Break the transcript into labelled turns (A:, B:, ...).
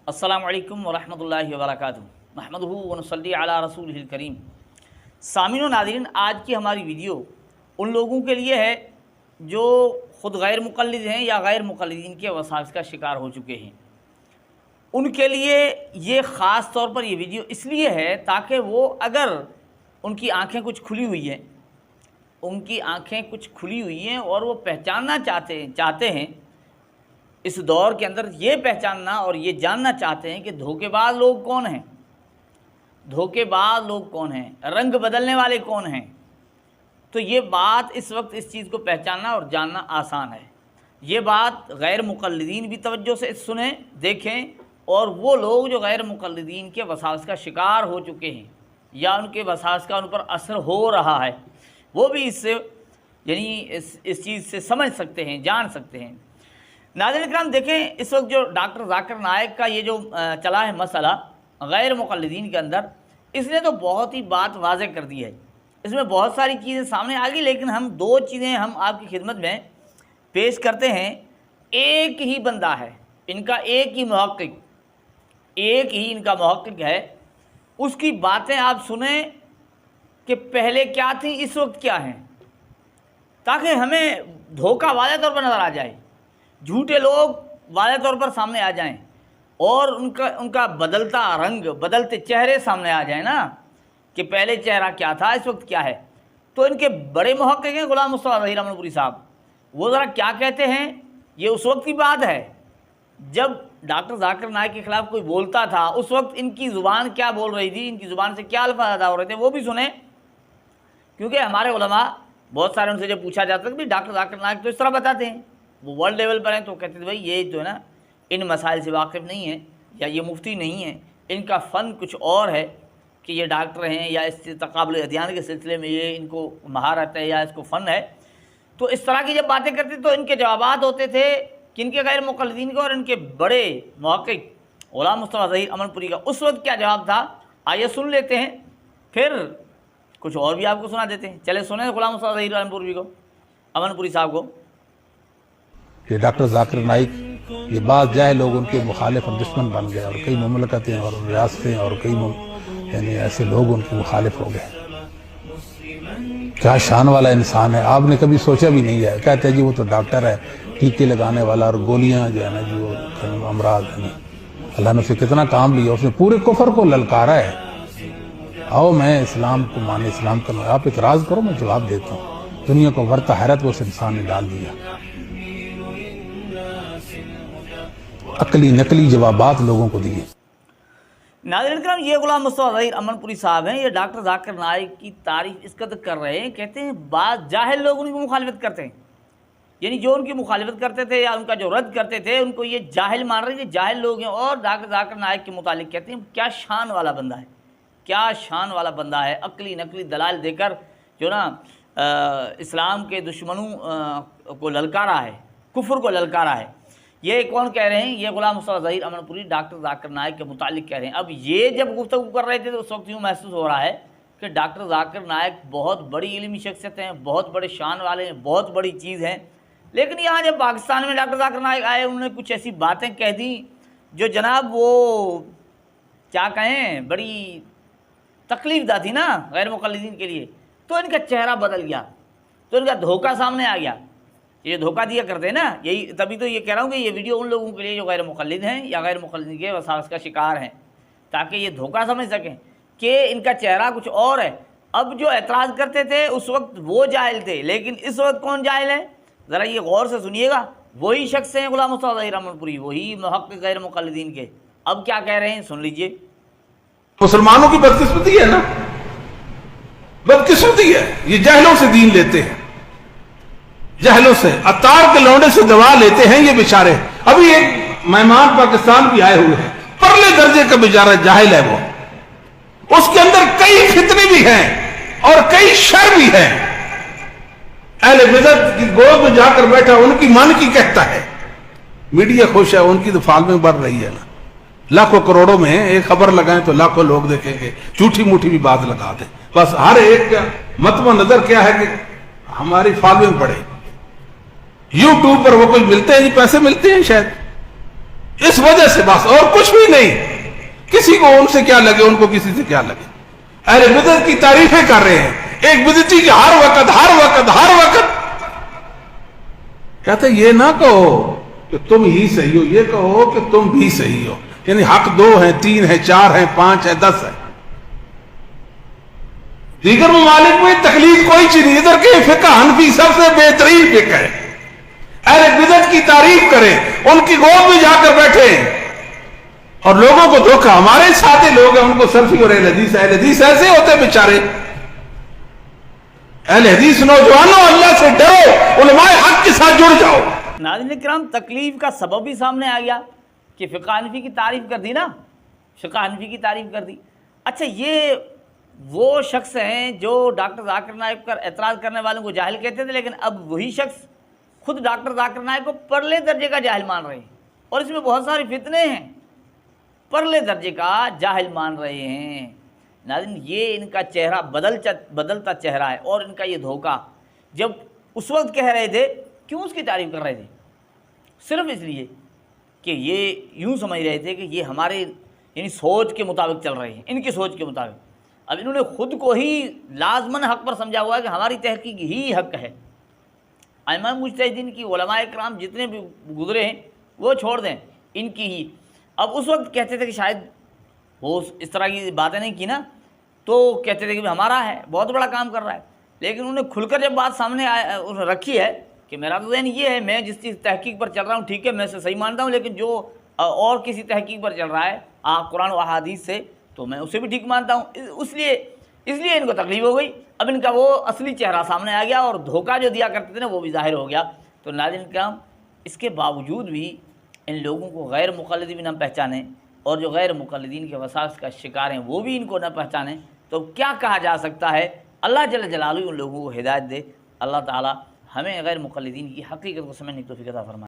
A: السلام علیکم ورحمۃ اللہ وبرکاتہ نحمدہ ونصلی علی رسولہ الکریم۔ سامعین و ناظرین، آج کی ہماری ویڈیو ان لوگوں کے لیے ہے جو خود غیر مقلد ہیں یا غیر مقلدین کے وسواس کا شکار ہو چکے ہیں۔ ان کے لیے یہ خاص طور پر یہ ویڈیو اس لیے ہے تاکہ وہ اگر ان کی آنکھیں کچھ کھلی ہوئی ہیں اور وہ پہچاننا چاہتے ہیں اس دور کے اندر، یہ پہچاننا اور یہ جاننا چاہتے ہیں کہ دھوکے باز لوگ کون ہیں، رنگ بدلنے والے کون ہیں، تو یہ بات اس وقت اس چیز کو پہچاننا اور جاننا آسان ہے۔ یہ بات غیر مقلدین بھی توجہ سے سنیں، دیکھیں، اور وہ لوگ جو غیر مقلدین کے وسواس کا شکار ہو چکے ہیں یا ان کے وسواس کا ان پر اثر ہو رہا ہے، وہ بھی اس سے اس چیز سے سمجھ سکتے ہیں، جان سکتے ہیں۔ ناظرین کرام، دیکھیں اس وقت جو ڈاکٹر ذاکر نائک کا یہ جو چلا ہے مسئلہ غیر مقلدین کے اندر، اس نے تو بہت ہی بات واضح کر دی ہے۔ اس میں بہت ساری چیزیں سامنے آ گئی، لیکن ہم دو چیزیں ہم آپ کی خدمت میں پیش کرتے ہیں۔ ایک ہی بندہ ہے ان کا، ایک ہی ان کا محقق ہے، اس کی باتیں آپ سنیں کہ پہلے کیا تھیں، اس وقت کیا ہیں، تاکہ ہمیں دھوکہ واضح طور پر نظر آ جائے، جھوٹے لوگ واضح طور پر سامنے آ جائیں اور ان کا بدلتا رنگ، بدلتے چہرے سامنے آ جائیں نا، کہ پہلے چہرہ کیا تھا، اس وقت کیا ہے۔ تو ان کے بڑے محقق ہیں غلام مصطفیٰ ظہیر امن پوری صاحب، وہ ذرا کیا کہتے ہیں۔ یہ اس وقت کی بات ہے جب ڈاکٹر ذاکر نائک کے خلاف کوئی بولتا تھا، اس وقت ان کی زبان کیا بول رہی تھی، ان کی زبان سے کیا الفاظ ادا ہو رہے تھے، وہ بھی سنیں، کیونکہ ہمارے علماء بہت سارے ان سے جب پوچھا جاتا ہے کہ ڈاکٹر ذاکر نائک تو اس طرح بتاتے ہیں، وہ ورلڈ لیول پر ہیں، تو کہتے تھے بھائی یہ جو ہے نا ان مسائل سے واقف نہیں ہیں، یا یہ مفتی نہیں ہیں، ان کا فن کچھ اور ہے، کہ یہ ڈاکٹر ہیں یا اس تقابل ادیان کے سلسلے میں یہ ان کو مہارت ہے یا اس کو فن ہے۔ تو اس طرح کی جب باتیں کرتے تو ان کے جوابات ہوتے تھے کہ ان کے غیر مقلدین کو، اور ان کے بڑے محقق غلام مصطفیٰ ظہیر امن پوری کا اس وقت کیا جواب تھا۔ آئیے سن لیتے ہیں، پھر کچھ اور بھی آپ کو سنا دیتے ہیں۔ چلے سنیں غلام مصطفیٰ ظہیر امن پوری صاحب کو۔
B: کہ ڈاکٹر ذاکر نائک یہ بعض جاہل لوگ ان کے مخالف اور دشمن بن گئے، اور کئی مملکتیں اور ریاستیں اور کئی یعنی ایسے لوگ ان کے مخالف ہو گئے۔ کیا شان والا انسان ہے، آپ نے کبھی سوچا بھی نہیں ہے۔ کہتے ہیں جی وہ تو ڈاکٹر ہے، ٹیکے لگانے والا، اور گولیاں جو ہے نا جو امراض ہیں، اللہ نے اسے کتنا کام لیا، اس نے پورے کفر کو للکارا ہے۔ آؤ میں اسلام کو مانے، اسلام کا آپ اعتراض کرو، میں جواب دیتا ہوں۔ دنیا کو ورطہ حیرت وہ اس انسان نے ڈال دیا، عقلی نقلی جوابات لوگوں کو دیے۔
A: ناظرین کرام، یہ غلام مصطفیٰ ظہیر امن پوری صاحب ہیں، یہ ڈاکٹر ذاکر نائک کی تعریف اس قدر کر رہے ہیں، کہتے ہیں بعض جاہل لوگ ان کی مخالفت کرتے ہیں، یعنی جو ان کی مخالفت کرتے تھے یا ان کا جو رد کرتے تھے، ان کو یہ جاہل مان رہے ہیں کہ جاہل لوگ ہیں، اور ڈاکٹر ذاکر نائک کے متعلق کہتے ہیں کیا شان والا بندہ ہے، عقلی نقلی دلائل دے کر جو نا اسلام کے دشمنوں کو للکارا ہے، کفر کو للکارا ہے۔ یہ کون کہہ رہے ہیں؟ یہ غلام مصطفیٰ ظہیر امن پوری ڈاکٹر ذاکر نائک کے متعلق کہہ رہے ہیں۔ اب یہ جب گفتگو کر رہے تھے تو اس وقت یوں محسوس ہو رہا ہے کہ ڈاکٹر ذاکر نائک بہت بڑی علمی شخصیت ہیں، بہت بڑے شان والے ہیں، بہت بڑی چیز ہیں، لیکن یہاں جب پاکستان میں ڈاکٹر ذاکر نائک آئے، انہوں نے کچھ ایسی باتیں کہہ دیں جو جناب وہ کیا کہیں، بڑی تکلیف دہ تھی نا غیر مقلدین کے لیے، تو ان کا چہرہ بدل گیا، تو ان کا دھوکہ سامنے آ گیا۔ یہ دھوکہ دیا کرتے ہیں نا، یہی تبھی تو یہ کہہ رہا ہوں کہ یہ ویڈیو ان لوگوں کے لیے جو غیر مقلد ہیں یا غیر مقلدین کے وسواس کا شکار ہیں، تاکہ یہ دھوکہ سمجھ سکیں کہ ان کا چہرہ کچھ اور ہے۔ اب جو اعتراض کرتے تھے اس وقت وہ جاہل تھے، لیکن اس وقت کون جاہل ہے، ذرا یہ غور سے سنیے گا۔ وہی شخص ہیں غلام مصطفیٰ ظہیر امن پوری، وہی محقق غیر مقلدین کے، اب کیا کہہ رہے ہیں سن لیجئے۔
C: مسلمانوں کی بدقسمتی ہے نا، بدقسمتی ہے، یہ جاہلوں سے دین لیتے ہیں، جہلوں سے، اتار کے لونڈے سے دوا لیتے ہیں یہ بیچارے۔ ابھی ایک مہمان پاکستان بھی آئے ہوئے ہیں، پرلے درجے کا بیچارہ جاہل ہے، وہ اس کے اندر کئی فتنے بھی ہیں اور کئی شر بھی ہیں۔ اہل بدعت کی گود میں جا کر بیٹھا، ان کی من کی کہتا ہے، میڈیا خوش ہے، ان کی تو فالوئنگ بڑھ رہی ہے نا، لاکھوں کروڑوں میں ایک خبر لگائیں تو لاکھوں لوگ دیکھیں گے، جھوٹی موٹی بھی بات لگا دیں، بس ہر ایک کا مطمع نظر کیا ہے کہ ہماری فالوئنگ بڑھے۔ یوٹیوب پر وہ کوئی ملتے ہیں جی، پیسے ملتے ہیں شاید، اس وجہ سے بس، اور کچھ بھی نہیں. کسی کو ان سے کیا لگے، ان کو کسی سے کیا لگے. اہل بدعت کی تعریفیں کر رہے ہیں. ایک بدعتی کی ہر وقت کہتے یہ نہ کہو کہ تم ہی صحیح ہو، یہ کہو کہ تم بھی صحیح ہو. یعنی حق 2 ہیں، 3 ہیں، 4 ہیں، 5 ہیں، 10 ہیں. دیگر ممالک میں تقلید کوئی چیز نہیں. ادھر کے فقہ حنفی سب سے بہترین فقہ ہے. اہل بدعت کی تعریف کریں، ان کی گود میں جا کر بیٹھے اور لوگوں کو دھوکہ. ہمارے ساتھی لوگ ہیں، ان کو سلفی اور اہل حدیث ایسے ہوتے بیچارے. اہل حدیث نوجوانوں، اللہ سے ڈرو، علماء حق کے ساتھ جڑ جاؤ.
A: ناظرین کرام، تکلیف کا سبب بھی سامنے آ گیا کہ فقہ حنفی کی تعریف کر دی نا، فقہ حنفی کی تعریف کر دی. اچھا، یہ وہ شخص ہیں جو ڈاکٹر ذاکر نائک پر اعتراض کرنے والوں کو جاہل کہتے تھے، لیکن اب وہی شخص خود ڈاکٹر ذاکر نائک کو پرلے درجے کا جاہل مان رہے ہیں، اور اس میں بہت ساری فتنے ہیں. پرلے درجے کا جاہل مان رہے ہیں. ناظرین، یہ ان کا چہرہ بدلتا چہرہ ہے، اور ان کا یہ دھوکہ. جب اس وقت کہہ رہے تھے، کیوں اس کی تعریف کر رہے تھے؟ صرف اس لیے کہ یہ یوں سمجھ رہے تھے کہ یہ ہمارے یعنی سوچ کے مطابق چل رہے ہیں، ان کی سوچ کے مطابق. اب انہوں نے خود کو ہی لازماً حق پر سمجھا ہوا ہے کہ ہماری تحقیق ہی حق ہے. ائمہ مجتہدین کی، علماء کرام جتنے بھی گزرے ہیں وہ چھوڑ دیں، ان کی ہی. اب اس وقت کہتے تھے کہ شاید وہ اس طرح کی باتیں نہیں کی نا، تو کہتے تھے کہ ہمارا ہے، بہت بڑا کام کر رہا ہے. لیکن انہوں نے کھل کر جب بات سامنے رکھی ہے کہ میرا تو ذہن یہ ہے، میں جس چیز تحقیق پر چل رہا ہوں ٹھیک ہے، میں اسے صحیح مانتا ہوں، لیکن جو اور کسی تحقیق پر چل رہا ہے قرآن و احادیث سے، تو میں اسے بھی ٹھیک مانتا ہوں. اس لیے ان کو تکلیف ہو گئی. اب ان کا وہ اصلی چہرہ سامنے آ گیا، اور دھوکہ جو دیا کرتے تھے نا وہ بھی ظاہر ہو گیا. تو ناظرین کرام، اس کے باوجود بھی ان لوگوں کو غیر مقلد بھی نہ پہچانیں، اور جو غیر مقلدین کے وسواس کا شکار ہیں وہ بھی ان کو نہ پہچانیں، تو کیا کہا جا سکتا ہے؟ اللہ جل جلالہ ان لوگوں کو ہدایت دے. اللہ تعالی ہمیں غیر مقلدین کی حقیقت کو سمجھنے کی توفیق عطا فرمائے.